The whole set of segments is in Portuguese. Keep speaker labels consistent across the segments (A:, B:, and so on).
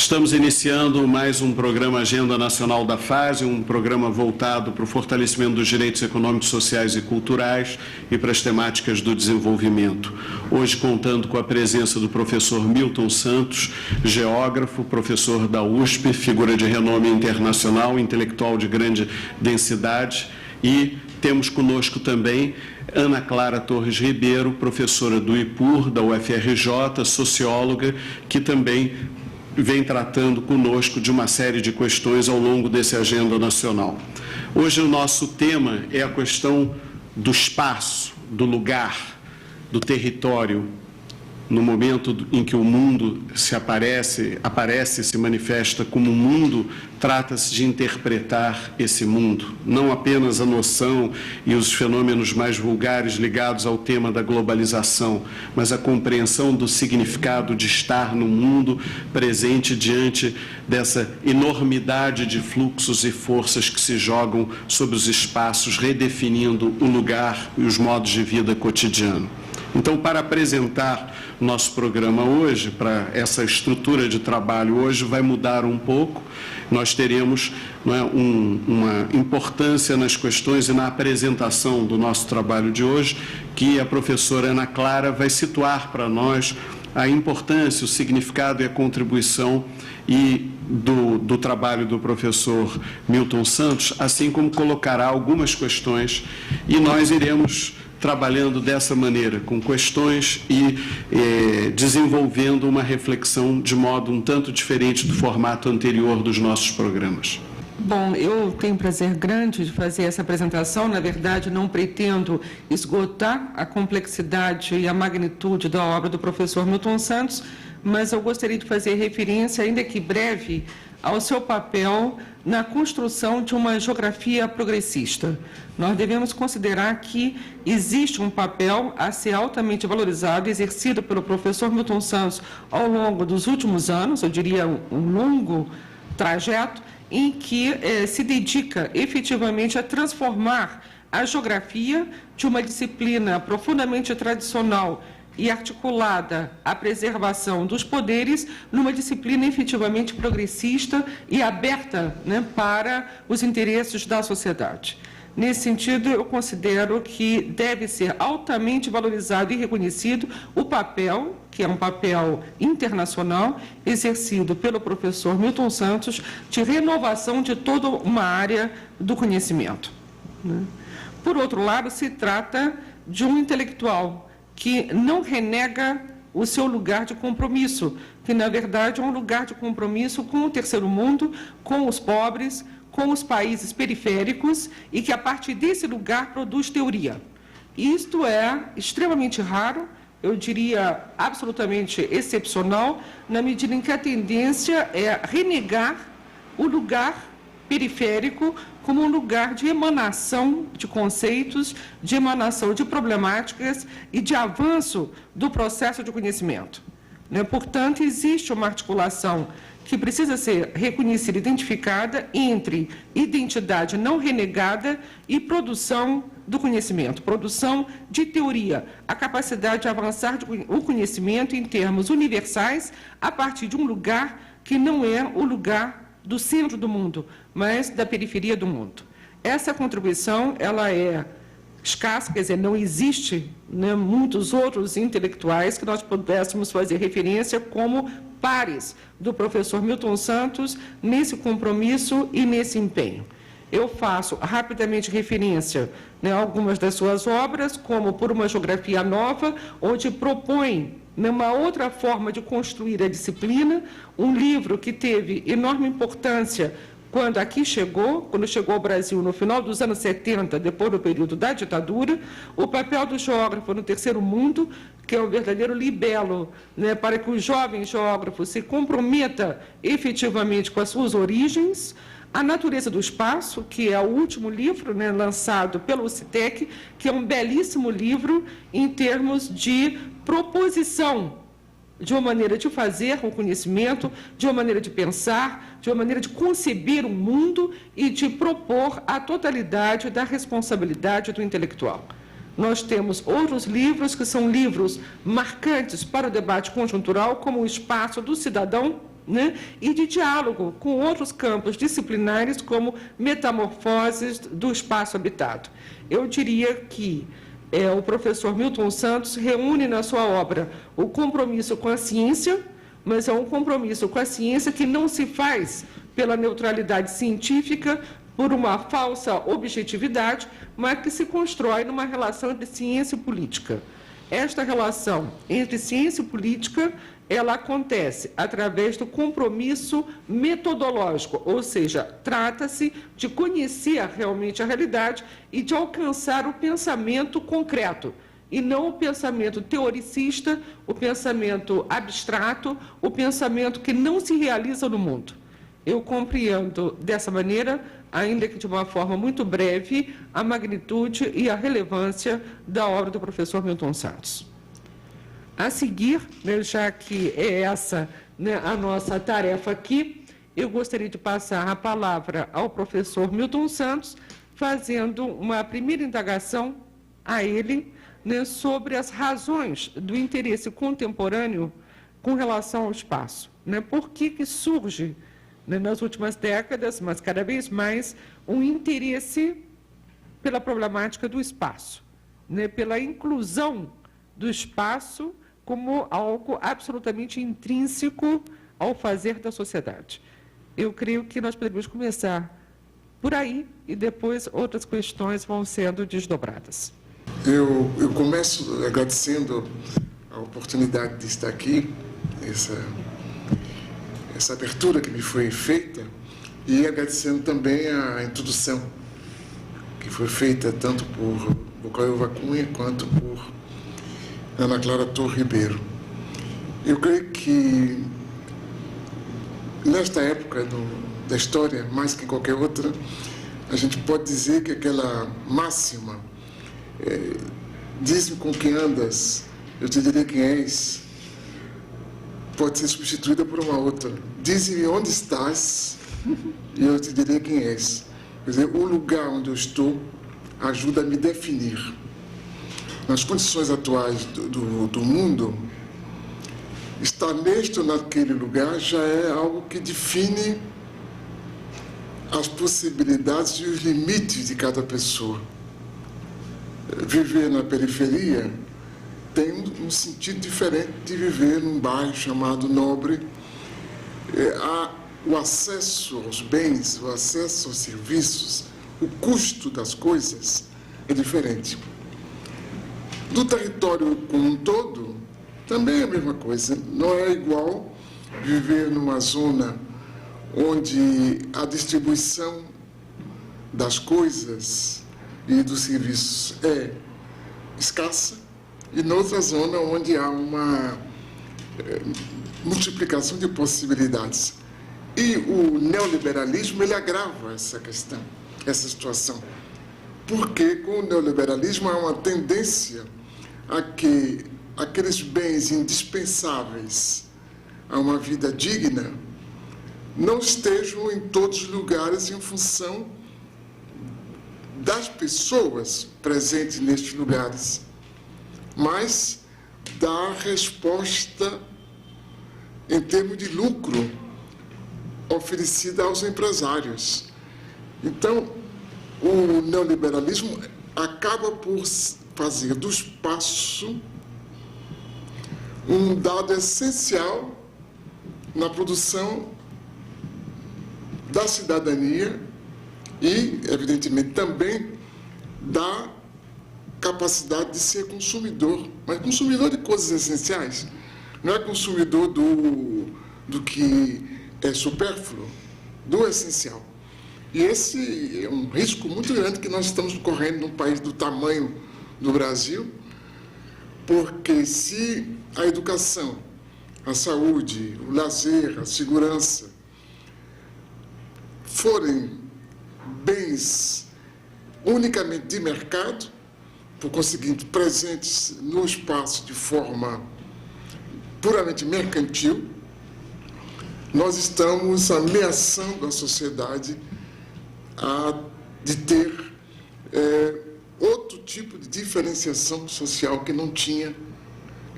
A: Estamos iniciando mais um programa Agenda Nacional da FASE, um programa voltado para o fortalecimento dos direitos econômicos, sociais e culturais e para as temáticas do desenvolvimento. Hoje, contando com a presença do professor Milton Santos, geógrafo, professor da USP, figura de renome internacional, intelectual de grande densidade, e temos conosco também Ana Clara Torres Ribeiro, professora do IPUR, da UFRJ, socióloga, que também vem tratando conosco de uma série de questões ao longo desse Agenda Nacional. Hoje o nosso tema é a questão do espaço, do lugar, do território, no momento em que o mundo se se manifesta como um mundo, trata-se de interpretar esse mundo, não apenas a noção e os fenômenos mais vulgares ligados ao tema da globalização, mas a compreensão do significado de estar no mundo presente diante dessa enormidade de fluxos e forças que se jogam sobre os espaços, redefinindo o lugar e os modos de vida cotidiano. Então, para apresentar nosso programa hoje, para essa estrutura de trabalho hoje, vai mudar um pouco. Nós teremos uma importância nas questões e na apresentação do nosso trabalho de hoje, que a professora Ana Clara vai situar para nós a importância, o significado e a contribuição do trabalho do professor Milton Santos, assim como colocará algumas questões, e nós iremos trabalhando dessa maneira, com questões e desenvolvendo uma reflexão de modo um tanto diferente do formato anterior dos nossos programas.
B: Bom, eu tenho um prazer grande de fazer essa apresentação. Na verdade, não pretendo esgotar a complexidade e a magnitude da obra do professor Milton Santos, mas eu gostaria de fazer referência, ainda que breve, ao seu papel na construção de uma geografia progressista. Nós devemos considerar que existe um papel a ser altamente valorizado, exercido pelo professor Milton Santos ao longo dos últimos anos, eu diria um longo trajeto, em que se dedica efetivamente a transformar a geografia de uma disciplina profundamente tradicional e articulada à preservação dos poderes numa disciplina efetivamente progressista e aberta, para os interesses da sociedade. Nesse sentido, eu considero que deve ser altamente valorizado e reconhecido o papel, que é um papel internacional, exercido pelo professor Milton Santos, de renovação de toda uma área do conhecimento. Por outro lado, se trata de um intelectual que não renega o seu lugar de compromisso, que, na verdade, é um lugar de compromisso com o terceiro mundo, com os pobres, com os países periféricos, e que, a partir desse lugar, produz teoria. Isto é extremamente raro, eu diria absolutamente excepcional, na medida em que a tendência é renegar o lugar periférico como um lugar de emanação de conceitos, de emanação de problemáticas e de avanço do processo de conhecimento. Portanto, existe uma articulação que precisa ser reconhecida, identificada entre identidade não renegada e produção do conhecimento, produção de teoria, a capacidade de avançar o conhecimento em termos universais a partir de um lugar que não é o lugar do centro do mundo, mas da periferia do mundo. Essa contribuição, ela é escassa, quer dizer, não existe muitos outros intelectuais que nós pudéssemos fazer referência como pares do professor Milton Santos nesse compromisso e nesse empenho. Eu faço rapidamente referência a algumas das suas obras, como Por uma Geografia Nova, onde propõe uma outra forma de construir a disciplina, um livro que teve enorme importância quando chegou ao Brasil no final dos anos 70, depois do período da ditadura, o papel do geógrafo no terceiro mundo, que é um verdadeiro libelo, para que o jovem geógrafo se comprometa efetivamente com as suas origens, A Natureza do Espaço, que é o último livro lançado pelo Citec, que é um belíssimo livro em termos de proposição de uma maneira de fazer o conhecimento, de uma maneira de pensar, de uma maneira de conceber o mundo e de propor a totalidade da responsabilidade do intelectual. Nós temos outros livros que são livros marcantes para o debate conjuntural, como O Espaço do Cidadão, né, e de diálogo com outros campos disciplinares, como metamorfoses do espaço habitado. Eu diria que o professor Milton Santos reúne na sua obra o compromisso com a ciência, mas é um compromisso com a ciência que não se faz pela neutralidade científica, por uma falsa objetividade, mas que se constrói numa relação entre ciência e política. Esta relação entre ciência e política, ela acontece através do compromisso metodológico, ou seja, trata-se de conhecer realmente a realidade e de alcançar o pensamento concreto, e não o pensamento teoricista, o pensamento abstrato, o pensamento que não se realiza no mundo. Eu compreendo dessa maneira, ainda que de uma forma muito breve, a magnitude e a relevância da obra do professor Milton Santos. A seguir, né, já que é essa, né, a nossa tarefa aqui, eu gostaria de passar a palavra ao professor Milton Santos, fazendo uma primeira indagação a ele, né, sobre as razões do interesse contemporâneo com relação ao espaço. Né? Por que surge, né, nas últimas décadas, mas cada vez mais, um interesse pela problemática do espaço, né, pela inclusão do espaço como algo absolutamente intrínseco ao fazer da sociedade. Eu creio que nós podemos começar por aí e depois outras questões vão sendo desdobradas.
C: Eu começo agradecendo a oportunidade de estar aqui, essa abertura que me foi feita, e agradecendo também a introdução que foi feita tanto por Bocaiúva Cunha quanto por Ana Clara Torre Ribeiro. Eu creio que nesta época da história, mais que em qualquer outra, a gente pode dizer que aquela máxima, diz-me com quem andas, eu te direi quem és, pode ser substituída por uma outra. Diz-me onde estás e eu te direi quem és. Quer dizer, o lugar onde eu estou ajuda a me definir. Nas condições atuais do mundo, estar neste ou naquele lugar já é algo que define as possibilidades e os limites de cada pessoa. Viver na periferia tem um sentido diferente de viver num bairro chamado Nobre. O acesso aos bens, o acesso aos serviços, o custo das coisas é diferente. Do território como um todo, também é a mesma coisa. Não é igual viver numa zona onde a distribuição das coisas e dos serviços é escassa, e noutra zona onde há uma multiplicação de possibilidades. E o neoliberalismo, ele agrava essa questão, essa situação. Porque com o neoliberalismo há uma tendência a que aqueles bens indispensáveis a uma vida digna não estejam em todos os lugares em função das pessoas presentes nestes lugares, mas da resposta em termos de lucro oferecida aos empresários. Então, o neoliberalismo acaba por fazer do espaço um dado essencial na produção da cidadania e, evidentemente, também da capacidade de ser consumidor, mas consumidor de coisas essenciais. Não é consumidor do que é supérfluo, do essencial. E esse é um risco muito grande que nós estamos correndo num país do tamanho do Brasil, porque se a educação, a saúde, o lazer, a segurança forem bens unicamente de mercado, por conseguinte, presentes no espaço de forma puramente mercantil, nós estamos ameaçando a sociedade de ter outro tipo de diferenciação social que não tinha,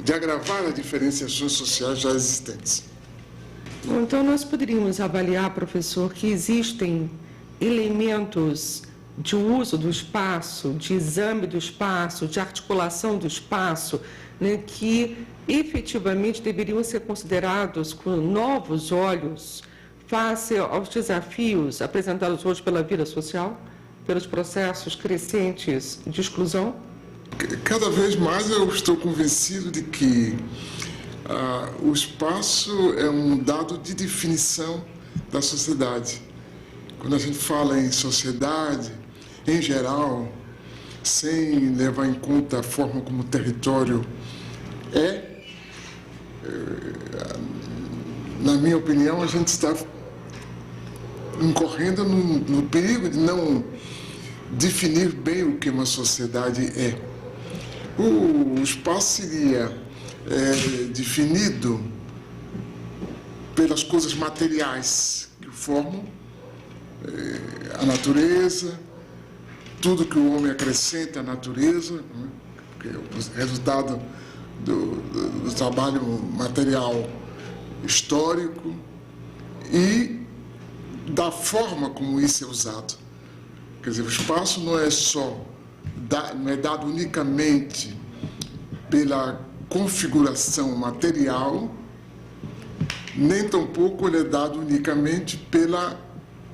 C: de agravar as diferenciações sociais já existentes.
B: Então, nós poderíamos avaliar, professor, que existem elementos de uso do espaço, de exame do espaço, de articulação do espaço, né, que efetivamente deveriam ser considerados com novos olhos face aos desafios apresentados hoje pela vida social, pelos processos crescentes de exclusão?
C: Cada vez mais eu estou convencido de que o espaço é um dado de definição da sociedade. Quando a gente fala em sociedade, em geral, sem levar em conta a forma como o território na minha opinião, a gente está incorrendo no perigo de não definir bem o que uma sociedade é. O espaço seria definido pelas coisas materiais que formam a natureza, tudo que o homem acrescenta à natureza, né? Porque é o resultado do trabalho material histórico e da forma como isso é usado. Quer dizer, o espaço não é dado unicamente pela configuração material, nem tampouco ele é dado unicamente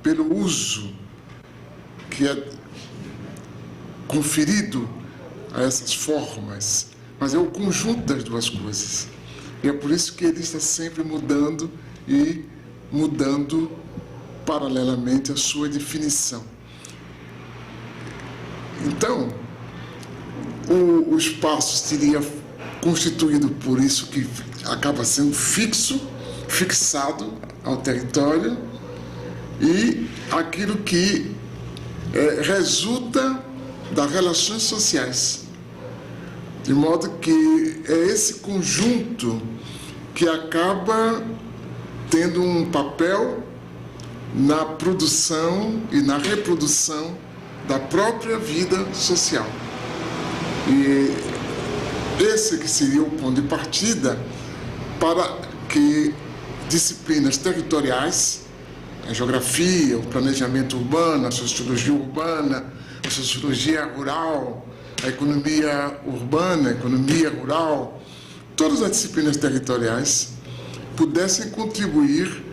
C: pelo uso que é conferido a essas formas, mas é o conjunto das duas coisas. E é por isso que ele está sempre mudando e mudando paralelamente a sua definição. Então, o espaço seria constituído por isso que acaba sendo fixado ao território e aquilo que resulta das relações sociais. De modo que é esse conjunto que acaba tendo um papel na produção e na reprodução da própria vida social. E esse que seria o ponto de partida para que disciplinas territoriais, a geografia, o planejamento urbano, a sociologia urbana, a sociologia rural, a economia urbana, a economia rural, todas as disciplinas territoriais pudessem contribuir,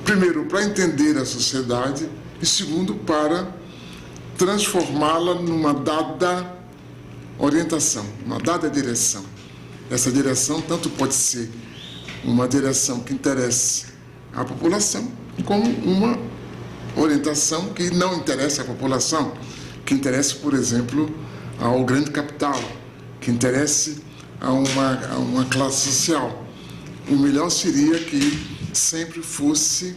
C: primeiro, para entender a sociedade e, segundo, para transformá-la numa dada orientação, uma dada direção. Essa direção tanto pode ser uma direção que interesse à população, como uma orientação que não interessa à população, que interesse, por exemplo, ao grande capital, que interesse a uma classe social. O melhor seria que sempre fosse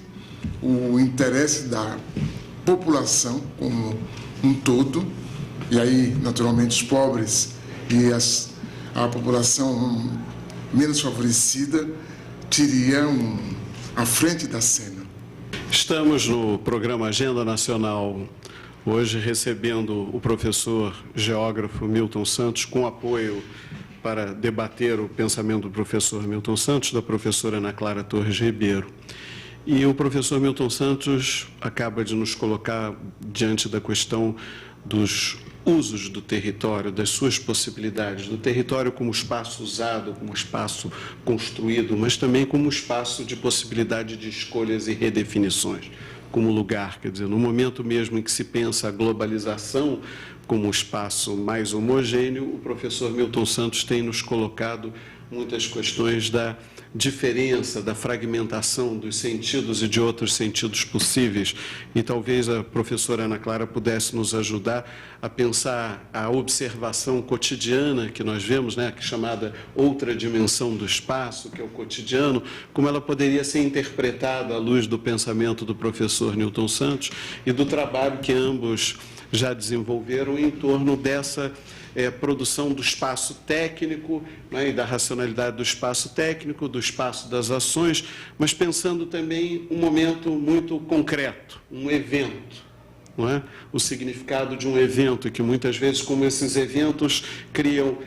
C: o interesse da população como um todo, e aí, naturalmente, os pobres e a população menos favorecida teriam à frente da cena.
A: Estamos no programa Agenda Nacional, hoje recebendo o professor geógrafo Milton Santos, com apoio para debater o pensamento do professor Milton Santos, da professora Ana Clara Torres Ribeiro. E o professor Milton Santos acaba de nos colocar diante da questão dos usos do território, das suas possibilidades, do território como espaço usado, como espaço construído, mas também como espaço de possibilidade de escolhas e redefinições, como lugar. Quer dizer, no momento mesmo em que se pensa a globalização como um espaço mais homogêneo, o professor Milton Santos tem nos colocado muitas questões da diferença, da fragmentação dos sentidos e de outros sentidos possíveis. E talvez a professora Ana Clara pudesse nos ajudar a pensar a observação cotidiana que nós vemos, né, que é chamada outra dimensão do espaço, que é o cotidiano, como ela poderia ser interpretada à luz do pensamento do professor Milton Santos e do trabalho que ambos já desenvolveram em torno dessa produção do espaço técnico, né, e da racionalidade do espaço técnico, do espaço das ações, mas pensando também um momento muito concreto, um evento, não é? O significado de um evento, que muitas vezes, como esses eventos criam,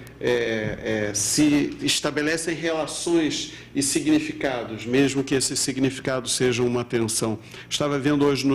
A: se estabelecem relações e significados, mesmo que esses significados sejam uma tensão. Estava vendo hoje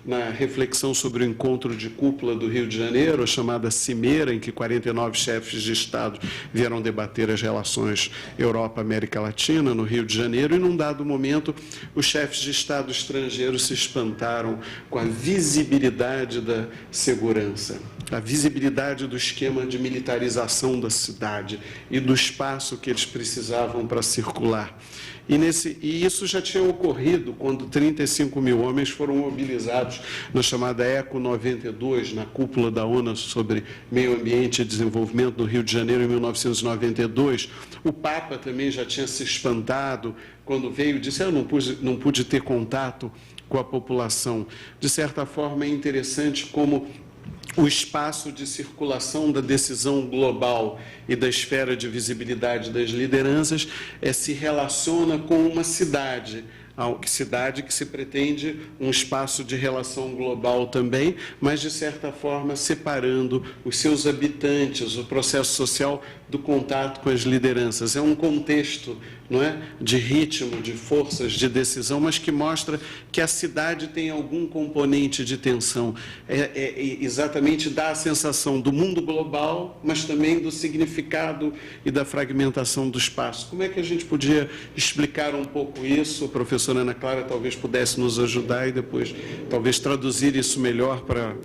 A: na reflexão sobre o encontro de cúpula do Rio de Janeiro, a chamada Cimeira, em que 49 chefes de Estado vieram debater as relações Europa-América Latina, no Rio de Janeiro, e num dado momento os chefes de Estado estrangeiros se espantaram com a visibilidade da segurança, a visibilidade do esquema de militarização da cidade e do espaço que eles precisavam para circular. E isso já tinha ocorrido quando 35 mil homens foram mobilizados na chamada ECO 92, na cúpula da ONU sobre meio ambiente e desenvolvimento do Rio de Janeiro, em 1992. O Papa também já tinha se espantado quando veio e disse: eu não pude ter contato com a população. De certa forma, é interessante como o espaço de circulação da decisão global e da esfera de visibilidade das lideranças se relaciona com uma cidade que se pretende um espaço de relação global também, mas, de certa forma, separando os seus habitantes, o processo social do contato com as lideranças. É um contexto, não é, de ritmo, de forças, de decisão, mas que mostra que a cidade tem algum componente de tensão. Exatamente dá a sensação do mundo global, mas também do significado e da fragmentação do espaço. Como é que a gente podia explicar um pouco isso? A professora Ana Clara talvez pudesse nos ajudar e depois talvez traduzir isso melhor para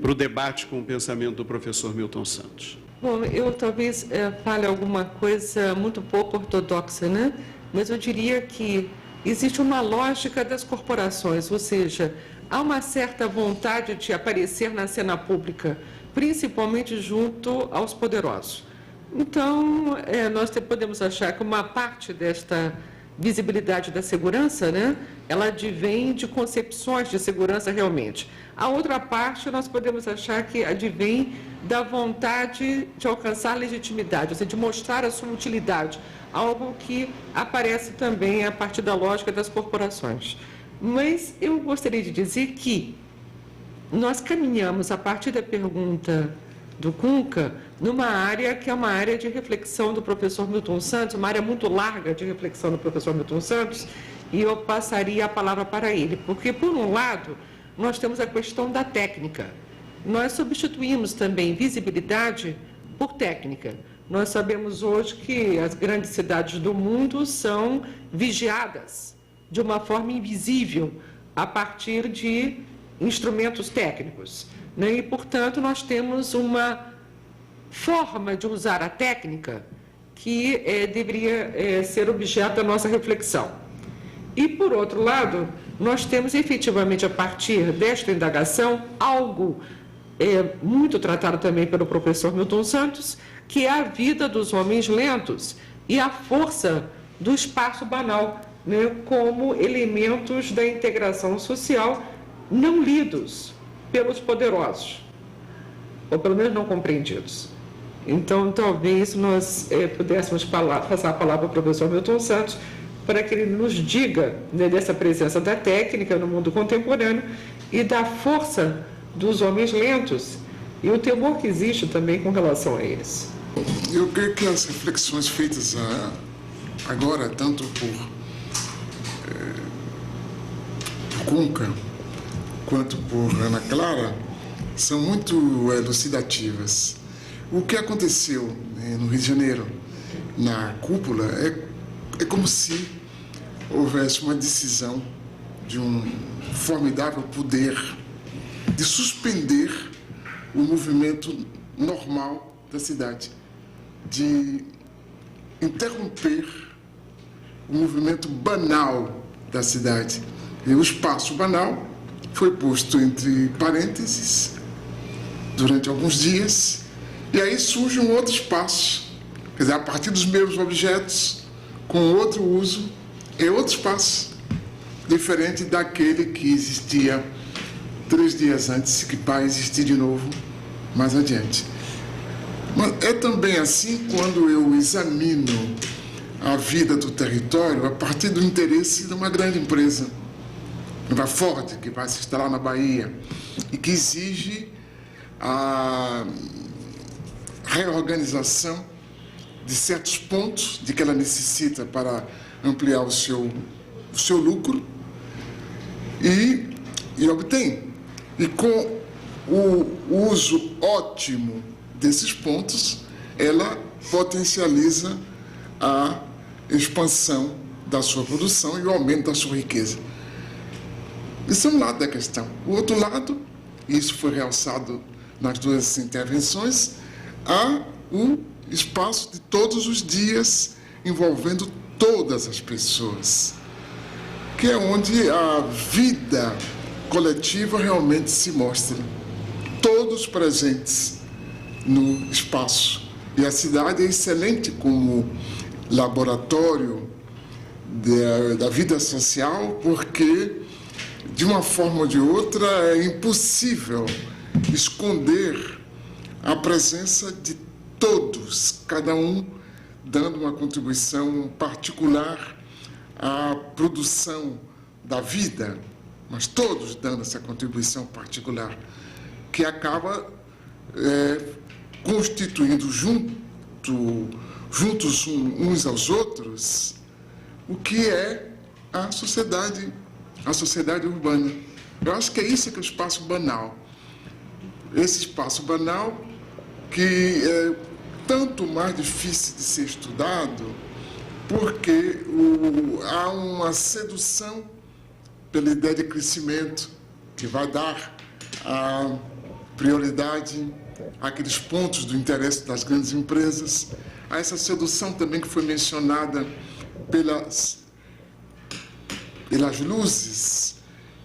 A: o debate com o pensamento do professor Milton Santos.
B: Bom, eu talvez fale alguma coisa muito pouco ortodoxa, né? Mas eu diria que existe uma lógica das corporações, ou seja, há uma certa vontade de aparecer na cena pública, principalmente junto aos poderosos. Então, nós podemos achar que uma parte desta visibilidade da segurança, né, ela advém de concepções de segurança realmente. A outra parte, nós podemos achar que advém da vontade de alcançar legitimidade, ou seja, de mostrar a sua utilidade, algo que aparece também a partir da lógica das corporações. Mas eu gostaria de dizer que nós caminhamos, a partir da pergunta do Cunca, numa área que é uma área de reflexão do professor Milton Santos, uma área muito larga de reflexão do professor Milton Santos, e eu passaria a palavra para ele, porque, por um lado, nós temos a questão da técnica. Nós substituímos também visibilidade por técnica. Nós sabemos hoje que as grandes cidades do mundo são vigiadas de uma forma invisível a partir de instrumentos técnicos, né? E, portanto, nós temos uma forma de usar a técnica que deveria ser objeto da nossa reflexão. E, por outro lado, nós temos efetivamente, a partir desta indagação, algo muito tratado também pelo professor Milton Santos, que é a vida dos homens lentos e a força do espaço banal, né, como elementos da integração social não lidos pelos poderosos, ou pelo menos não compreendidos. Então, talvez nós pudéssemos passar a palavra ao professor Milton Santos para que ele nos diga, né, dessa presença da técnica no mundo contemporâneo e da força dos homens lentos e o temor que existe também com relação a eles.
C: Eu creio que as reflexões feitas agora, tanto por Cunca quanto por Ana Clara, são muito elucidativas. O que aconteceu no Rio de Janeiro, na cúpula, é como se houvesse uma decisão de um formidável poder de suspender o movimento normal da cidade, de interromper o movimento banal da cidade. E o espaço banal foi posto entre parênteses durante alguns dias, e aí surge um outro espaço, quer dizer, a partir dos mesmos objetos, com outro uso, é outro espaço, diferente daquele que existia 3 dias antes, que vai existir de novo mais adiante. Mas é também assim quando eu examino a vida do território a partir do interesse de uma grande empresa, da Ford, que vai se instalar na Bahia, e que exige a reorganização de certos pontos de que ela necessita para ampliar o seu lucro e obtém. E com o uso ótimo desses pontos, ela potencializa a expansão da sua produção e o aumento da sua riqueza. Isso é um lado da questão. O outro lado, e isso foi realçado nas duas intervenções, há o espaço de todos os dias envolvendo todas as pessoas, que é onde a vida coletiva realmente se mostra. Todos presentes no espaço. E a cidade é excelente como laboratório da vida social, porque, de uma forma ou de outra, é impossível esconder a presença de todos, cada um dando uma contribuição particular à produção da vida, mas todos dando essa contribuição particular, que acaba constituindo juntos uns aos outros o que é a sociedade urbana. Eu acho que é isso que é o espaço banal. Esse espaço banal que é tanto mais difícil de ser estudado porque há uma sedução pela ideia de crescimento que vai dar a prioridade àqueles pontos do interesse das grandes empresas. Há essa sedução também que foi mencionada pelas luzes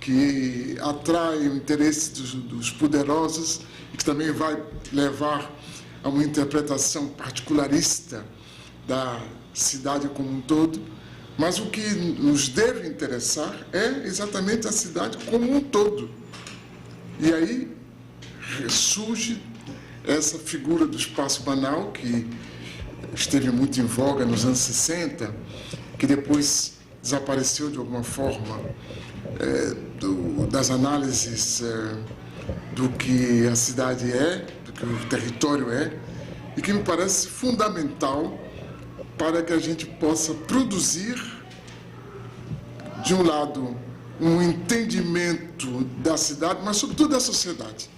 C: que atraem o interesse dos poderosos e que também vai levar a uma interpretação particularista da cidade como um todo. Mas o que nos deve interessar é exatamente a cidade como um todo. E aí surge essa figura do espaço banal, que esteve muito em voga nos anos 60, que depois desapareceu de alguma forma das análises do que a cidade é, do que o território é, e que me parece fundamental para que a gente possa produzir, de um lado, um entendimento da cidade, mas sobretudo da sociedade.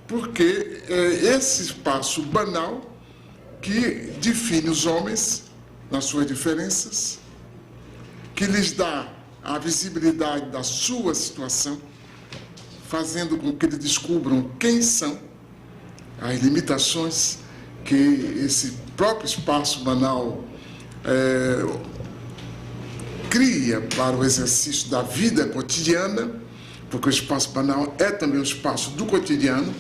C: Porque é esse espaço banal que define os homens nas suas diferenças, que lhes dá a visibilidade da sua situação, fazendo com que eles descubram quem são, as limitações que esse próprio espaço banal cria para o exercício da vida cotidiana, porque o espaço banal é também o espaço do cotidiano,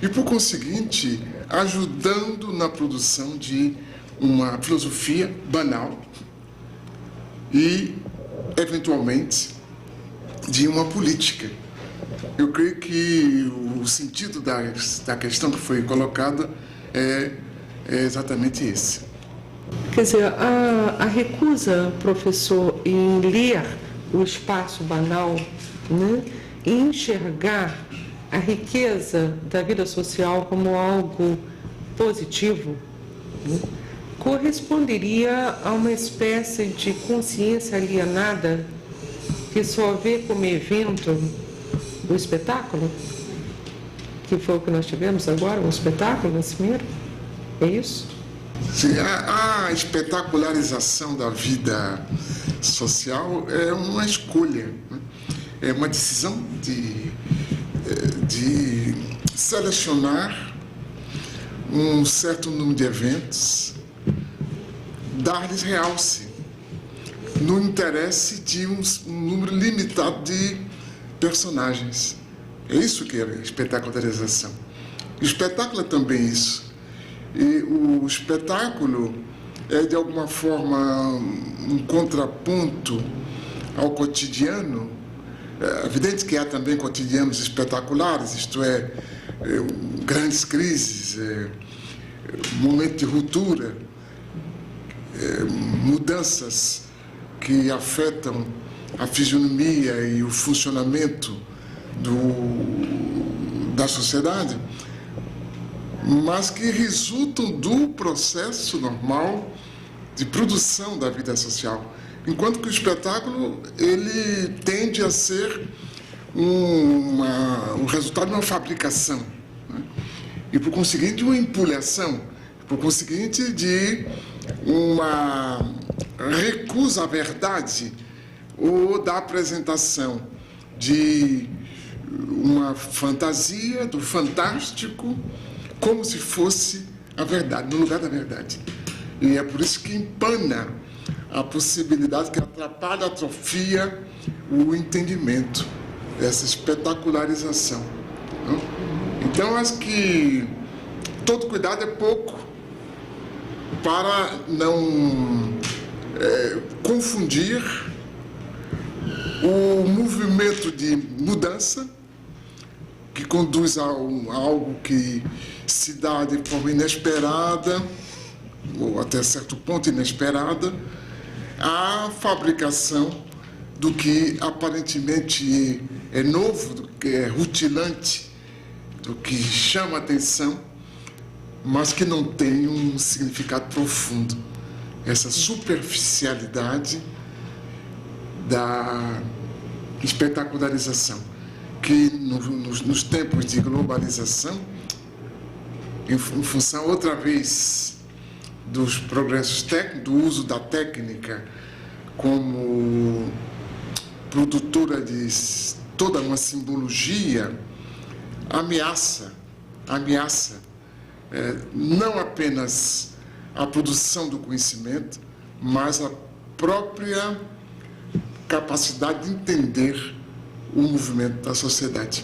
C: e, por conseguinte, ajudando na produção de uma filosofia banal e, eventualmente, de uma política. Eu creio que o sentido da questão que foi colocada é exatamente esse.
B: Quer dizer, a recusa, professor, em ler o espaço banal, né, e enxergar a riqueza da vida social como algo positivo, né, corresponderia a uma espécie de consciência alienada que só vê como evento do espetáculo, que foi o que nós tivemos agora, um espetáculo nesse primeiro? É isso?
C: Sim, a espetacularização da vida social é uma escolha, né? É uma decisão de selecionar um certo número de eventos, dar-lhes realce, no interesse de um número limitado de personagens. É isso que é a espetacularização. O espetáculo é também isso. E o espetáculo é, de alguma forma, um contraponto ao cotidiano. É evidente que há também cotidianos espetaculares, isto é, grandes crises, momento de ruptura, mudanças que afetam a fisionomia e o funcionamento da sociedade, mas que resultam do processo normal de produção da vida social. Enquanto que o espetáculo, ele tende a ser um resultado de uma fabricação, né? E, por conseguinte, uma empulhação, por conseguinte, de uma recusa à verdade ou da apresentação de uma fantasia, do fantástico, como se fosse a verdade, no lugar da verdade. E é por isso que empana a possibilidade, que atrapalha, atrofia o entendimento dessa espetacularização. Então, acho que todo cuidado é pouco para não confundir o movimento de mudança, que conduz a algo que se dá de forma inesperada, ou até certo ponto inesperada, à fabricação do que aparentemente é novo, do que é rutilante, do que chama atenção, mas que não tem um significado profundo. Essa superficialidade da espetacularização, que nos tempos de globalização, em função outra vez dos progressos técnicos, do uso da técnica como produtora de toda uma simbologia, ameaça não apenas a produção do conhecimento, mas a própria capacidade de entender o movimento da sociedade.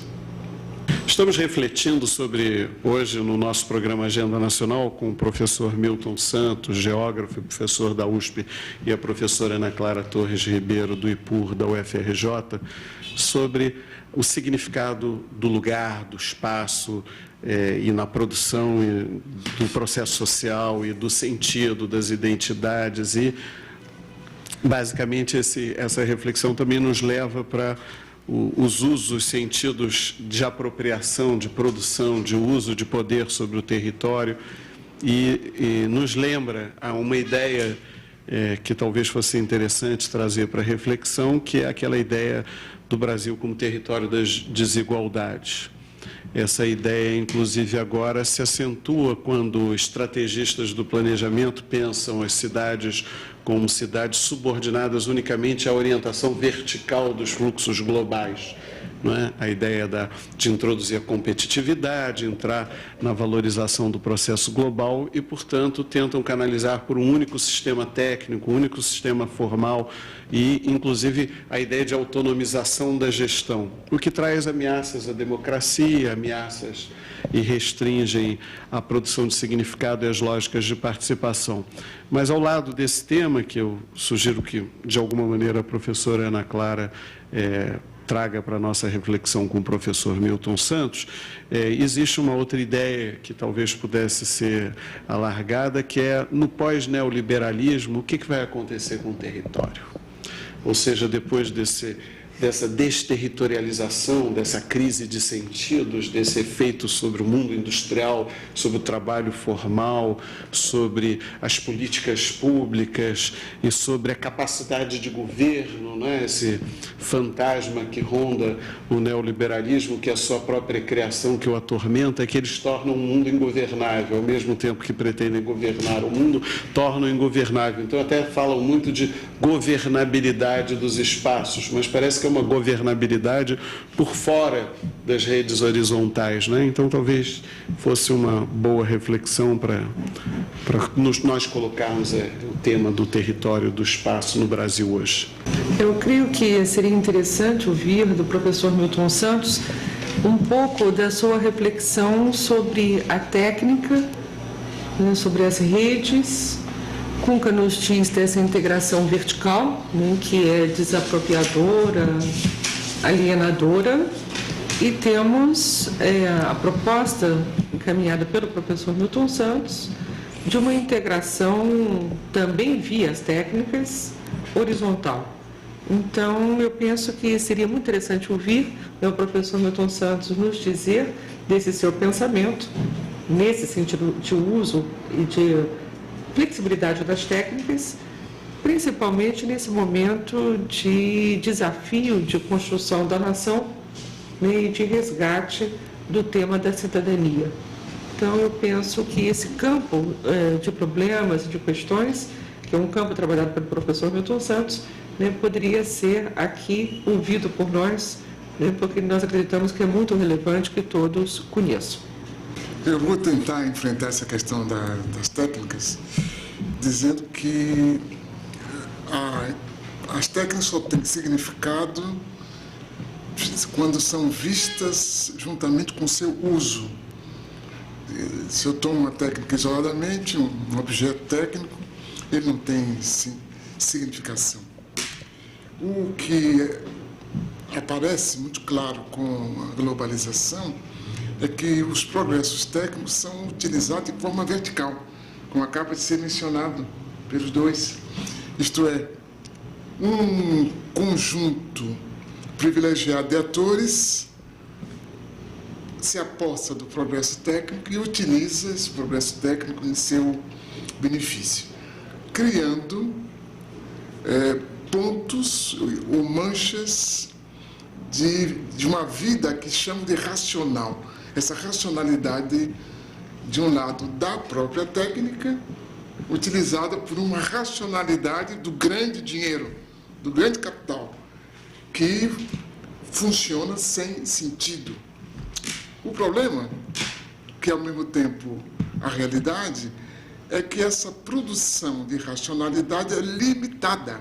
A: Estamos refletindo sobre, hoje, no nosso programa Agenda Nacional, com o professor Milton Santos, geógrafo e professor da USP, e a professora Ana Clara Torres Ribeiro, do IPUR, da UFRJ, sobre o significado do lugar, do espaço, e na produção do processo social e do sentido das identidades. E, basicamente, essa reflexão também nos leva para os usos, sentidos de apropriação, de produção, de uso de poder sobre o território, e nos lembra a uma ideia que talvez fosse interessante trazer para a reflexão, que é aquela ideia do Brasil como território das desigualdades. Essa ideia, inclusive, agora se acentua quando estrategistas do planejamento pensam as cidades como cidades subordinadas unicamente à orientação vertical dos fluxos globais. Não é? A ideia de introduzir a competitividade, entrar na valorização do processo global e, portanto, tentam canalizar por um único sistema técnico, um único sistema formal e, inclusive, a ideia de autonomização da gestão, o que traz ameaças à democracia, ameaças e restringem a produção de significado e as lógicas de participação. Mas, ao lado desse tema, que eu sugiro que, de alguma maneira, a professora Ana Clara traga para a nossa reflexão com o professor Milton Santos, existe uma outra ideia que talvez pudesse ser alargada, que é, no pós-neoliberalismo, o que vai acontecer com o território? Ou seja, depois dessa desterritorialização, dessa crise de sentidos, desse efeito sobre o mundo industrial, sobre o trabalho formal, sobre as políticas públicas e sobre a capacidade de governo, né? Esse fantasma que ronda o neoliberalismo, que é a sua própria criação, que o atormenta, é que eles tornam o mundo ingovernável, ao mesmo tempo que pretendem governar o mundo, tornam ingovernável. Então, até falam muito de governabilidade dos espaços, mas parece que é uma governabilidade por fora das redes horizontais, né? Então, talvez fosse uma boa reflexão para nós colocarmos o tema do território, do espaço no Brasil hoje.
B: Eu creio que seria interessante ouvir do professor Milton Santos um pouco da sua reflexão sobre a técnica, né, sobre as redes. Cunca nos diz dessa integração vertical, né, que é desapropriadora, alienadora, e temos a proposta encaminhada pelo professor Milton Santos de uma integração também via as técnicas horizontal, Então, eu penso que seria muito interessante ouvir o professor Milton Santos nos dizer desse seu pensamento, nesse sentido de uso e de flexibilidade das técnicas, principalmente nesse momento de desafio de construção da nação, né, e de resgate do tema da cidadania. Então, eu penso que esse campo de problemas e de questões, que é um campo trabalhado pelo professor Milton Santos, né, poderia ser aqui ouvido por nós, né, porque nós acreditamos que é muito relevante que todos conheçam.
C: Eu vou tentar enfrentar essa questão das técnicas, dizendo que as técnicas só têm significado quando são vistas juntamente com seu uso. Se eu tomo uma técnica isoladamente, um objeto técnico, ele não tem significação. O que aparece muito claro com a globalização é que os progressos técnicos são utilizados de forma vertical, como acaba de ser mencionado pelos dois. Isto é, um conjunto privilegiado de atores se aposta do progresso técnico e utiliza esse progresso técnico em seu benefício, criando pontos ou manchas de uma vida que chamam de racional. Essa racionalidade, de um lado, da própria técnica, utilizada por uma racionalidade do grande dinheiro, do grande capital, que funciona sem sentido. O problema, que ao mesmo tempo a realidade, é que essa produção de racionalidade é limitada,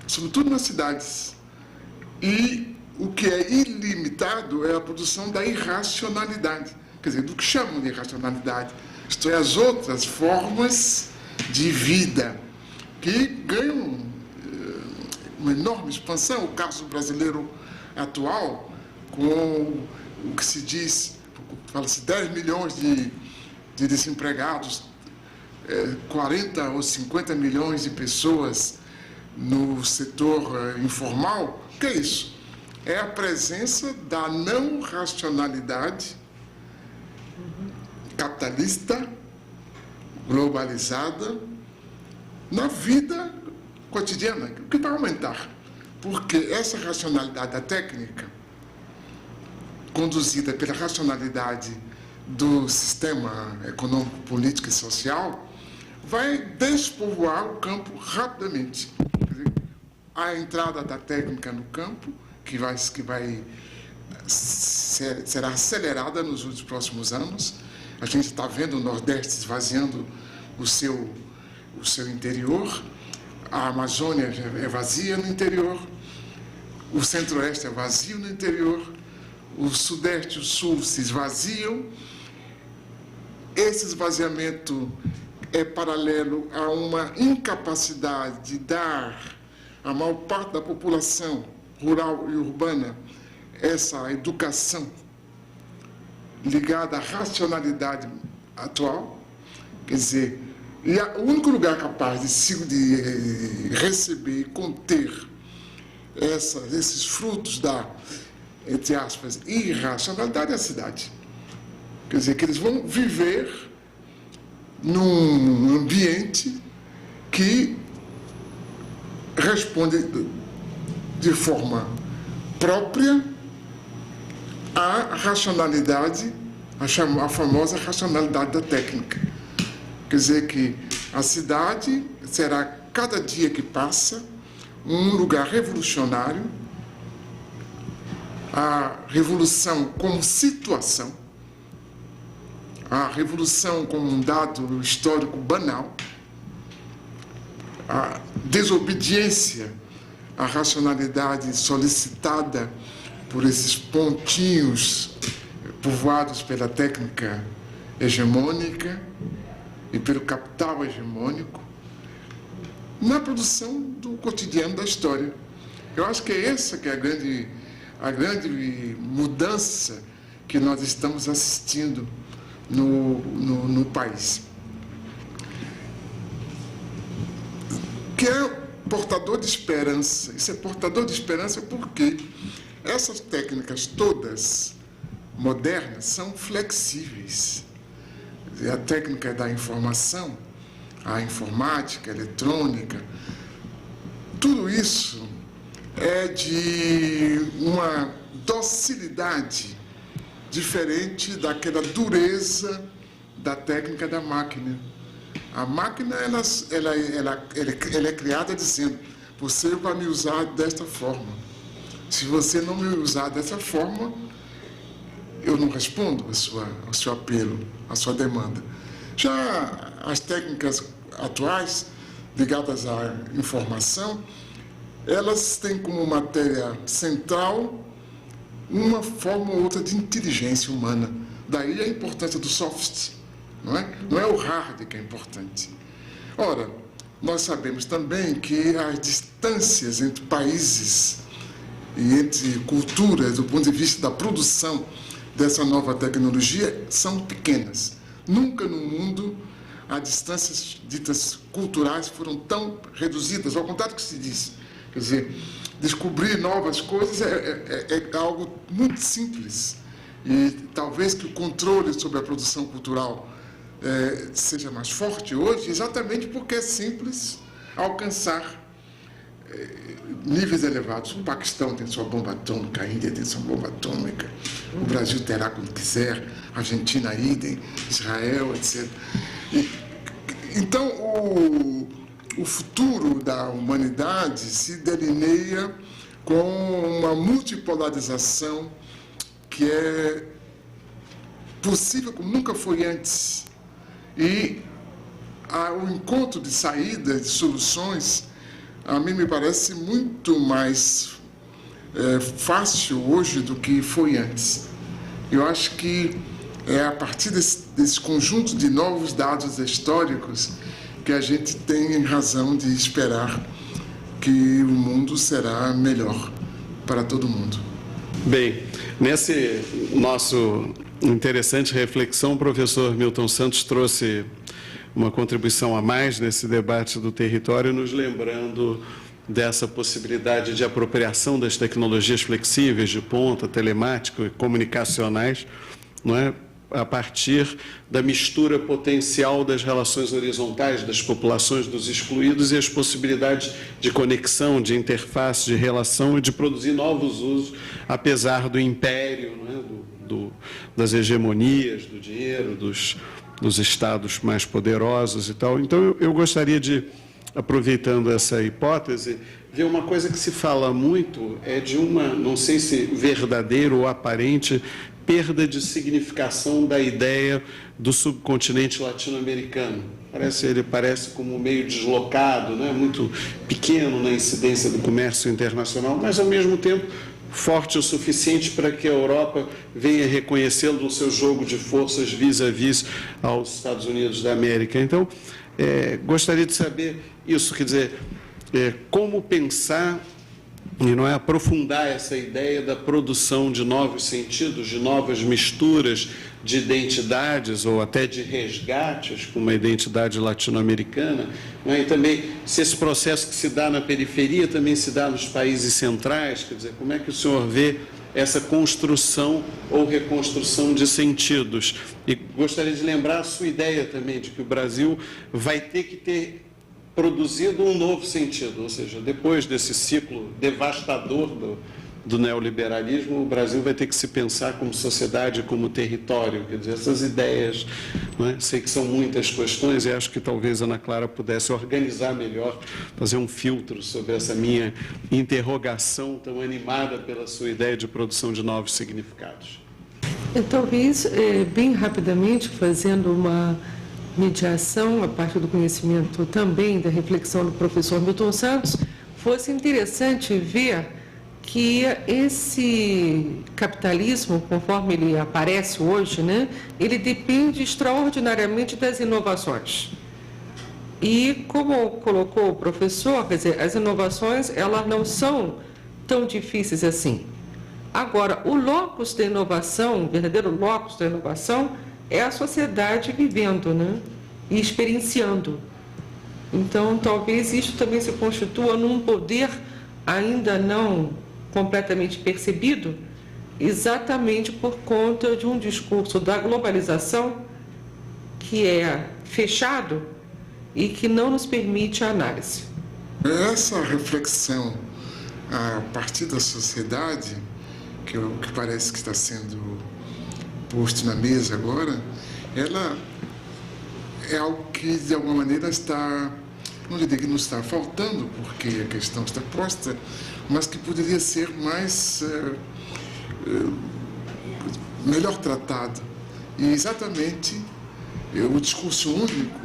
C: sobretudo nas cidades. E o que é ilimitado é a produção da irracionalidade, quer dizer, do que chamam de irracionalidade, isto é, as outras formas de vida que ganham uma enorme expansão. O caso brasileiro atual, com o que se diz, fala-se 10 milhões de desempregados, 40 ou 50 milhões de pessoas no setor informal. O que é isso? É a presença da não racionalidade capitalista, globalizada, na vida cotidiana, o que vai aumentar. Porque essa racionalidade da técnica, conduzida pela racionalidade do sistema econômico, político e social, vai despovoar o campo rapidamente. Quer dizer, a entrada da técnica no campo, que será acelerada nos próximos anos. A gente está vendo o Nordeste esvaziando o seu interior, a Amazônia é vazia no interior, o Centro-Oeste é vazio no interior, o Sudeste e o Sul se esvaziam. Esse esvaziamento é paralelo a uma incapacidade de dar à maior parte da população rural e urbana essa educação ligada à racionalidade atual. Quer dizer, o único lugar capaz de receber e conter esses frutos da, entre aspas, irracionalidade é a cidade. Quer dizer, que eles vão viver num ambiente que responde de forma própria à racionalidade, a famosa racionalidade da técnica. Quer dizer que a cidade será, cada dia que passa, um lugar revolucionário, a revolução como situação, a revolução como um dado histórico banal, a desobediência à racionalidade solicitada por esses pontinhos povoados pela técnica hegemônica e pelo capital hegemônico, na produção do cotidiano da história. Eu acho que é essa que é a grande mudança que nós estamos assistindo no país. Que é portador de esperança. Isso é portador de esperança porque essas técnicas todas modernas são flexíveis. A técnica da informação, a informática, a eletrônica, tudo isso é de uma docilidade diferente daquela dureza da técnica da máquina. A máquina ela é criada dizendo: você vai me usar desta forma. Se você não me usar dessa forma, eu não respondo ao seu apelo, à sua demanda. Já as técnicas atuais ligadas à informação, elas têm como matéria central uma forma ou outra de inteligência humana. Daí a importância do soft, não é? Não é o hard que é importante. Ora, nós sabemos também que as distâncias entre países e entre culturas, do ponto de vista da produção dessa nova tecnologia, são pequenas. Nunca no mundo as distâncias ditas culturais foram tão reduzidas, ao contrário do que se diz. Quer dizer, descobrir novas coisas é algo muito simples. E talvez que o controle sobre a produção cultural seja mais forte hoje, exatamente porque é simples alcançar níveis elevados. O Paquistão tem sua bomba atômica, a Índia tem sua bomba atômica, o Brasil terá quando quiser, a Argentina, idem, Israel, etc. Então, o futuro da humanidade se delineia com uma multipolarização que é possível como nunca foi antes. E o encontro de saídas, de soluções, a mim me parece muito mais fácil hoje do que foi antes. Eu acho que é a partir desse conjunto de novos dados históricos que a gente tem razão de esperar que o mundo será melhor para todo mundo.
A: Bem, nesse nosso interessante reflexão, o professor Milton Santos trouxe uma contribuição a mais nesse debate do território, nos lembrando dessa possibilidade de apropriação das tecnologias flexíveis de ponta, telemáticas e comunicacionais, não é? A partir da mistura potencial das relações horizontais das populações dos excluídos e as possibilidades de conexão, de interface, de relação e de produzir novos usos, apesar do império, não é? Das hegemonias, do dinheiro, dos estados mais poderosos e tal. Então, eu gostaria de, aproveitando essa hipótese, ver uma coisa que se fala muito, é de uma, não sei se verdadeira ou aparente, perda de significação da ideia do subcontinente latino-americano. Ele parece como meio deslocado, né? Muito pequeno na incidência do comércio internacional, mas, ao mesmo tempo, forte o suficiente para que a Europa venha reconhecê-lo no seu jogo de forças vis-à-vis aos Estados Unidos da América. Então, gostaria de saber isso, quer dizer, como pensar e não é aprofundar essa ideia da produção de novos sentidos, de novas misturas de identidades ou até de resgates com uma identidade latino-americana, não é? E também se esse processo que se dá na periferia também se dá nos países centrais, quer dizer, como é que o senhor vê essa construção ou reconstrução de sentidos? E gostaria de lembrar a sua ideia também de que o Brasil vai ter que ter produzido um novo sentido, ou seja, depois desse ciclo devastador do neoliberalismo, o Brasil vai ter que se pensar como sociedade, como território, quer dizer, essas ideias, não é? Sei que são muitas questões e acho que talvez a Ana Clara pudesse organizar melhor, fazer um filtro sobre essa minha interrogação tão animada pela sua ideia de produção de novos significados.
B: Talvez, bem rapidamente, fazendo uma mediação, a partir do conhecimento também da reflexão do professor Milton Santos, fosse interessante ver que esse capitalismo, conforme ele aparece hoje, né, ele depende extraordinariamente das inovações. E, como colocou o professor, quer dizer, as inovações, elas não são tão difíceis assim. Agora, o locus da inovação, o verdadeiro locus da inovação, é a sociedade vivendo, né? E experienciando. Então, talvez isso também se constitua num poder ainda não completamente percebido, exatamente por conta de um discurso da globalização que é fechado e que não nos permite a análise.
C: Essa reflexão a partir da sociedade, que parece que está sendo posto na mesa agora, ela é algo que, de alguma maneira, está, não diria que não está faltando, porque a questão está posta, mas que poderia ser mais, melhor tratado. E exatamente o discurso único,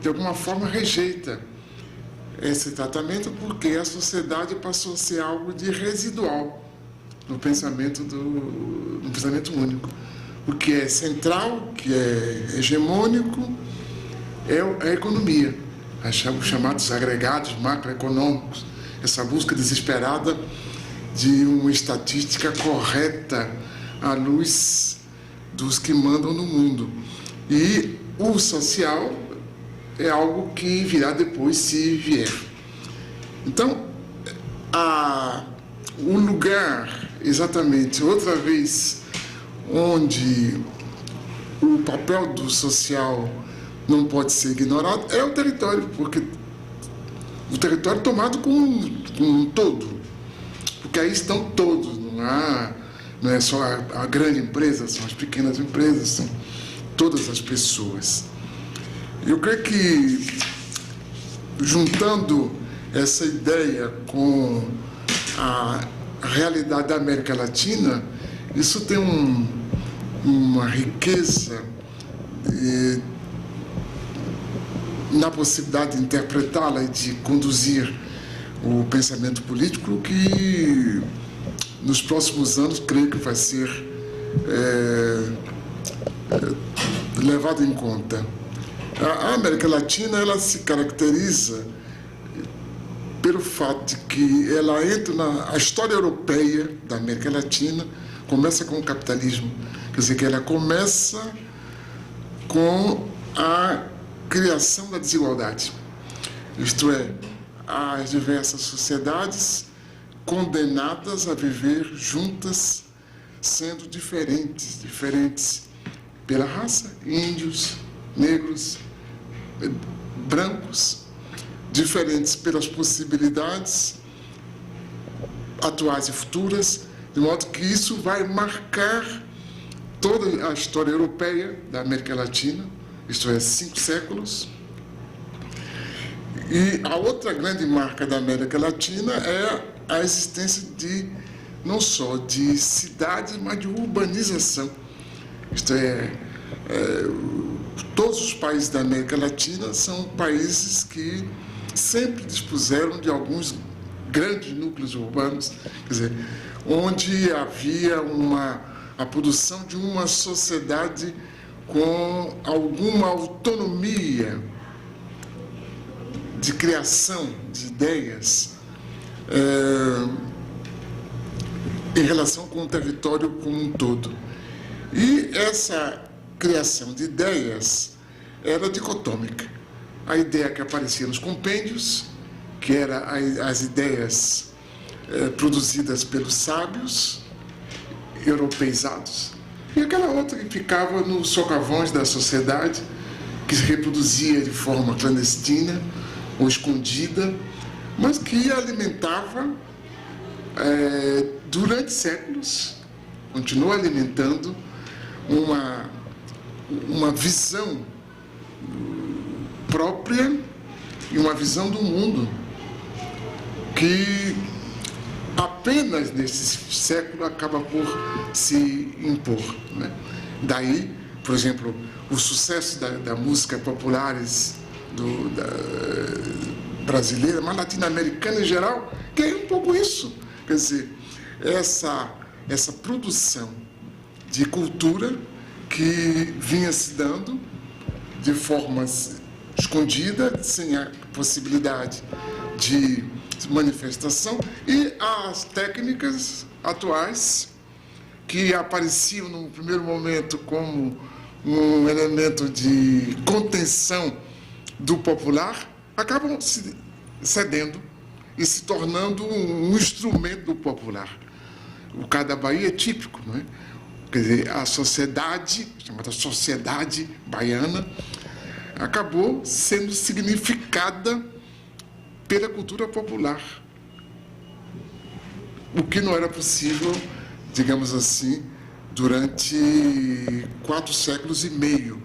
C: de alguma forma, rejeita esse tratamento, porque a sociedade passou a ser algo de residual no pensamento único. O que é central, o que é hegemônico, é a economia, os chamados agregados macroeconômicos, essa busca desesperada de uma estatística correta à luz dos que mandam no mundo. E o social é algo que virá depois, se vier. Então, o lugar, exatamente, outra vez, onde o papel do social não pode ser ignorado, é o território, porque o território é tomado como um todo, porque aí estão todos, não é só a grande empresa, são as pequenas empresas, são todas as pessoas. Eu creio que, juntando essa ideia com a realidade da América Latina, isso tem uma riqueza na possibilidade de interpretá-la e de conduzir o pensamento político que, nos próximos anos, creio que vai ser levado em conta. A América Latina, ela se caracteriza pelo fato de que ela entra a história europeia da América Latina começa com o capitalismo, quer dizer, que ela começa com a criação da desigualdade, isto é, as diversas sociedades condenadas a viver juntas, sendo diferentes pela raça, índios, negros, brancos, diferentes pelas possibilidades atuais e futuras, de modo que isso vai marcar toda a história europeia da América Latina, isto é, 5 séculos. E a outra grande marca da América Latina é a existência não só de cidades, mas de urbanização. Isto é, todos os países da América Latina são países que sempre dispuseram de alguns grandes núcleos urbanos, quer dizer, onde havia a produção de uma sociedade com alguma autonomia de criação de ideias em relação com o território como um todo. E essa criação de ideias era dicotômica. A ideia que aparecia nos compêndios, que eram as ideias produzidas pelos sábios, europeizados, e aquela outra que ficava nos socavões da sociedade, que se reproduzia de forma clandestina ou escondida, mas que alimentava durante séculos, continua alimentando uma visão própria e uma visão do mundo que apenas nesse século acaba por se impor, né? Daí, por exemplo, o sucesso da música populares brasileira, mas latino-americana em geral, que é um pouco isso. Quer dizer, essa produção de cultura que vinha se dando de forma escondida, sem a possibilidade de manifestação, e as técnicas atuais que apareciam no primeiro momento como um elemento de contenção do popular, acabam se cedendo e se tornando um instrumento popular. O caso da Bahia é típico, não é? Quer dizer, a sociedade, chamada sociedade baiana, acabou sendo significada pela cultura popular, o que não era possível, digamos assim, durante 4 séculos e meio.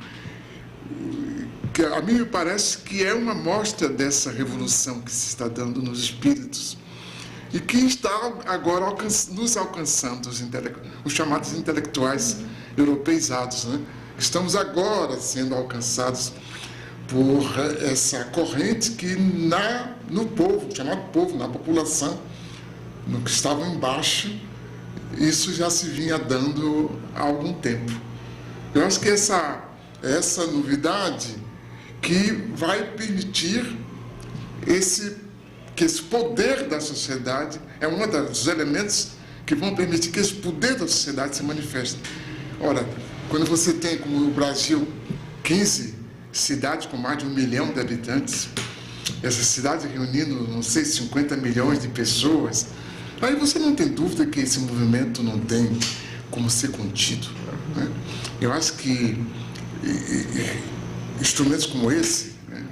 C: Que a mim me parece que é uma amostra dessa revolução que se está dando nos espíritos e que está agora nos alcançando os chamados intelectuais europeizados, né? Estamos agora sendo alcançados por essa corrente que no povo, chamado povo, na população, no que estava embaixo, isso já se vinha dando há algum tempo. Eu acho que essa novidade que vai permitir que esse poder da sociedade é um dos elementos que vão permitir que esse poder da sociedade se manifeste. Ora, quando você tem, como no Brasil, 15 cidades com mais de 1 milhão de habitantes, essas cidades reunindo, não sei, 50 milhões de pessoas, aí você não tem dúvida que esse movimento não tem como ser contido, né? Eu acho que instrumentos como esse, né,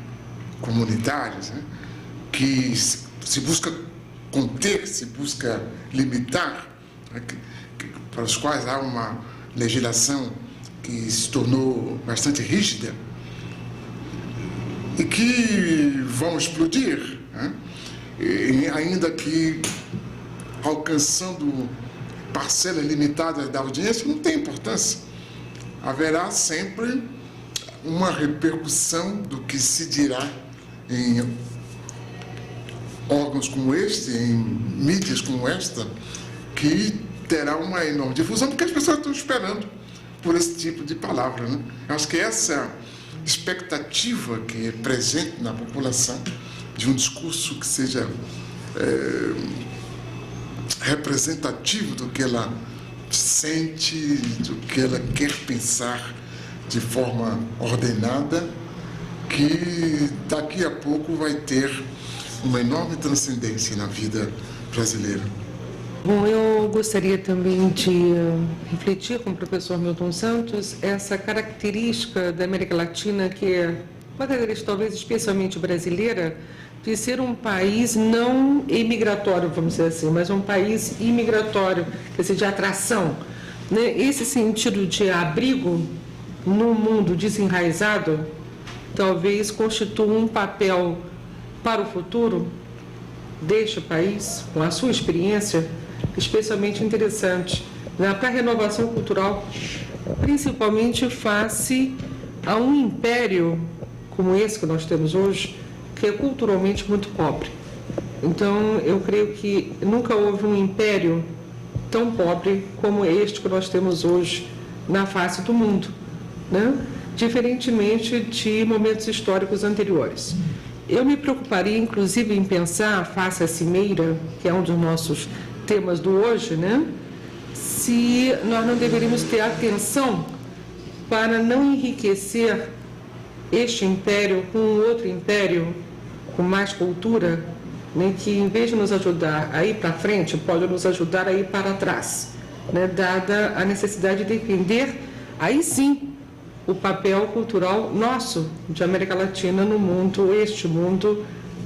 C: comunitários, né, que se busca conter, se busca limitar, né, para os quais há uma legislação que se tornou bastante rígida e que vão explodir, né, ainda que alcançando parcelas limitadas da audiência, não tem importância. Haverá sempre uma repercussão do que se dirá em órgãos como este, em mídias como esta, que terá uma enorme difusão, porque as pessoas estão esperando por esse tipo de palavra, né? Eu acho que essa expectativa que é presente na população de um discurso que seja representativo do que ela sente, do que ela quer pensar de forma ordenada, que daqui a pouco vai ter uma enorme transcendência na vida brasileira.
B: Bom, eu gostaria também de refletir com o professor Milton Santos essa característica da América Latina, que é uma característica talvez especialmente brasileira, de ser um país não imigratório, vamos dizer assim, mas um país imigratório, quer dizer, de atração, né? Esse sentido de abrigo no mundo desenraizado talvez constitua um papel para o futuro deste país, com a sua experiência, especialmente interessante, né, para a renovação cultural, principalmente face a um império como esse que nós temos hoje, que é culturalmente muito pobre. Então, eu creio que nunca houve um império tão pobre como este que nós temos hoje na face do mundo, né? Diferentemente de momentos históricos anteriores. Eu me preocuparia, inclusive, em pensar, face à cimeira, que é um dos nossos temas do hoje, né? Se nós não deveríamos ter atenção para não enriquecer este império com outro império, com mais cultura, né, que em vez de nos ajudar a ir para frente, pode nos ajudar a ir para trás, né, dada a necessidade de defender, aí sim, o papel cultural nosso, de América Latina, no mundo, este mundo,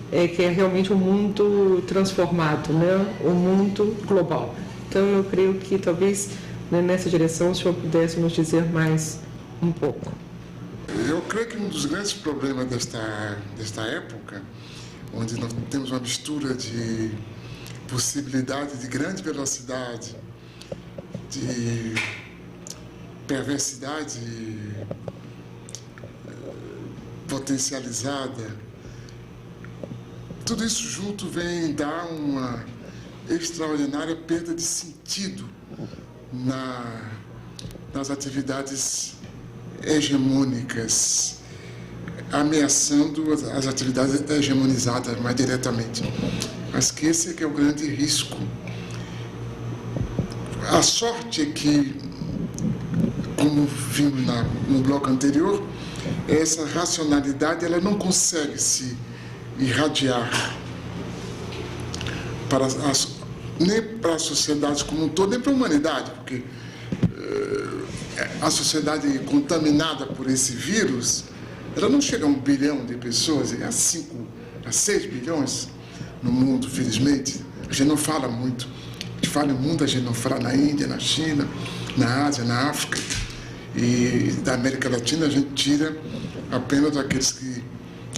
B: que é realmente um mundo transformado, né, um mundo global. Então, eu creio que talvez, né, nessa direção o senhor pudesse nos dizer mais um pouco.
C: Eu creio que um dos grandes problemas desta época, onde nós temos uma mistura de possibilidade de grande velocidade, de perversidade potencializada, tudo isso junto vem dar uma extraordinária perda de sentido nas atividades hegemônicas, ameaçando as atividades hegemonizadas mais diretamente. Mas que esse é que é o grande risco. A sorte é que, como vimos no bloco anterior, essa racionalidade ela não consegue se irradiar nem para a sociedade como um todo, nem para a humanidade, porque a sociedade contaminada por esse vírus, ela não chega a 1 bilhão de pessoas, é a 6 bilhões no mundo, felizmente. A gente não fala muito. A gente fala no mundo, a gente não fala na Índia, na China, na Ásia, na África. E da América Latina a gente tira apenas aqueles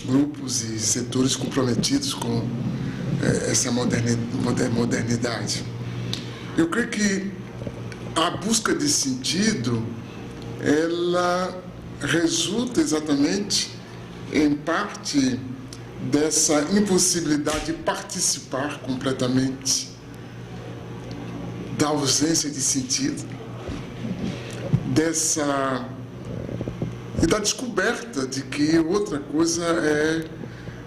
C: grupos e setores comprometidos com essa modernidade. Eu creio que a busca de sentido, ela resulta exatamente, em parte, dessa impossibilidade de participar completamente da ausência de sentido, e da descoberta de que outra coisa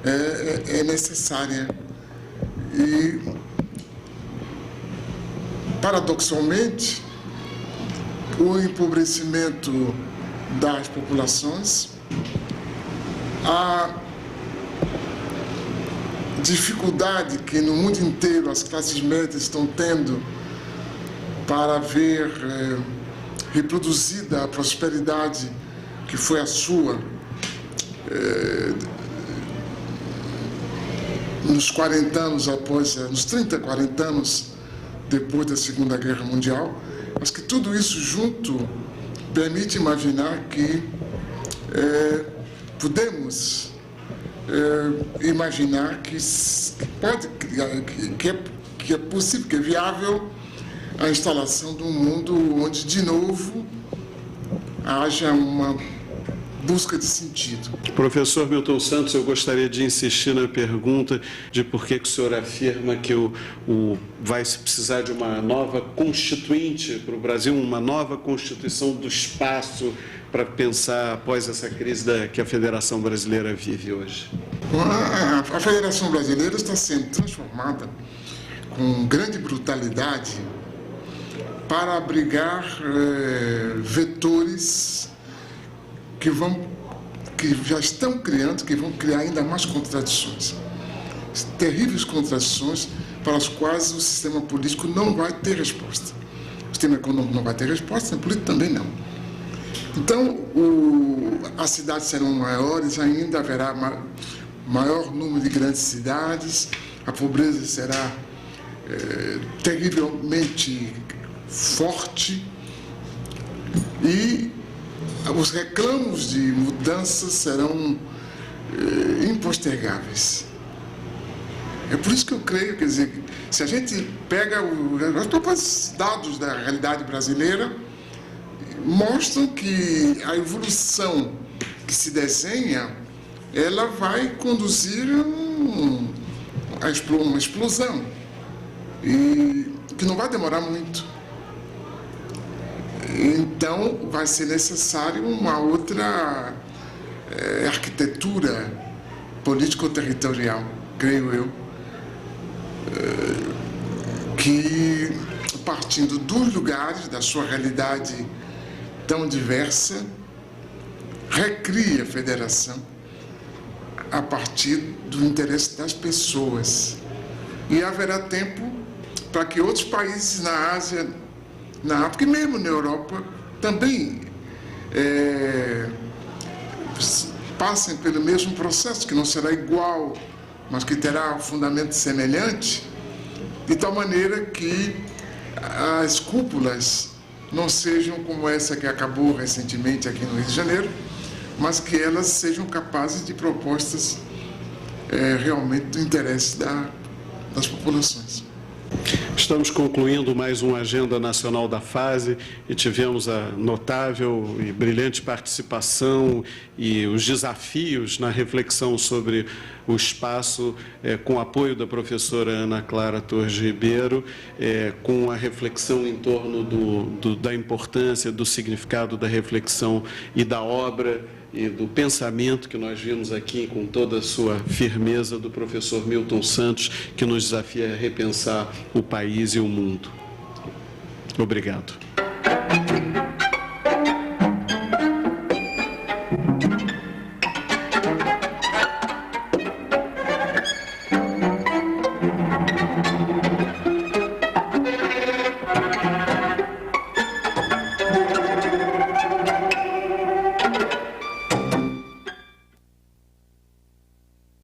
C: é necessária. E, paradoxalmente, o empobrecimento das populações, a dificuldade que no mundo inteiro as classes médias estão tendo para ver reproduzida a prosperidade que foi a sua nos 40 anos nos 30, 40 anos depois da Segunda Guerra Mundial, mas que tudo isso junto permite imaginar que podemos imaginar que é possível, que é viável a instalação de um mundo onde, de novo, haja uma busca de sentido.
A: Professor Milton Santos, eu gostaria de insistir na pergunta de por que o senhor afirma que vai se precisar de uma nova constituinte para o Brasil, uma nova constituição do espaço para pensar após essa crise que a Federação Brasileira vive hoje.
C: A Federação Brasileira está sendo transformada com grande brutalidade para abrigar vetores que já estão criando, que vão criar ainda mais contradições. Terríveis contradições para as quais o sistema político não vai ter resposta. O sistema econômico não vai ter resposta, o sistema político também não. Então, as cidades serão maiores, ainda haverá maior número de grandes cidades, a pobreza será terrivelmente forte e os reclamos de mudanças serão impostergáveis. É por isso que eu creio, quer dizer, se a gente pega os próprios dados da realidade brasileira, mostram que a evolução que se desenha, ela vai conduzir a uma explosão, e que não vai demorar muito. Então, vai ser necessário uma outra arquitetura político-territorial, creio eu, que, partindo dos lugares, da sua realidade tão diversa, recria a federação a partir do interesse das pessoas. E haverá tempo para que outros países na Ásia, na África e mesmo na Europa também passem pelo mesmo processo, que não será igual, mas que terá um fundamento semelhante, de tal maneira que as cúpulas não sejam como essa que acabou recentemente aqui no Rio de Janeiro, mas que elas sejam capazes de propostas realmente do interesse das populações.
A: Estamos concluindo mais uma Agenda Nacional da Fase e tivemos a notável e brilhante participação e os desafios na reflexão sobre o espaço, com o apoio da professora Ana Clara Torres Ribeiro, com a reflexão em torno da importância, do significado da reflexão e da obra e do pensamento que nós vimos aqui com toda a sua firmeza do professor Milton Santos, que nos desafia a repensar o país e o mundo. Obrigado.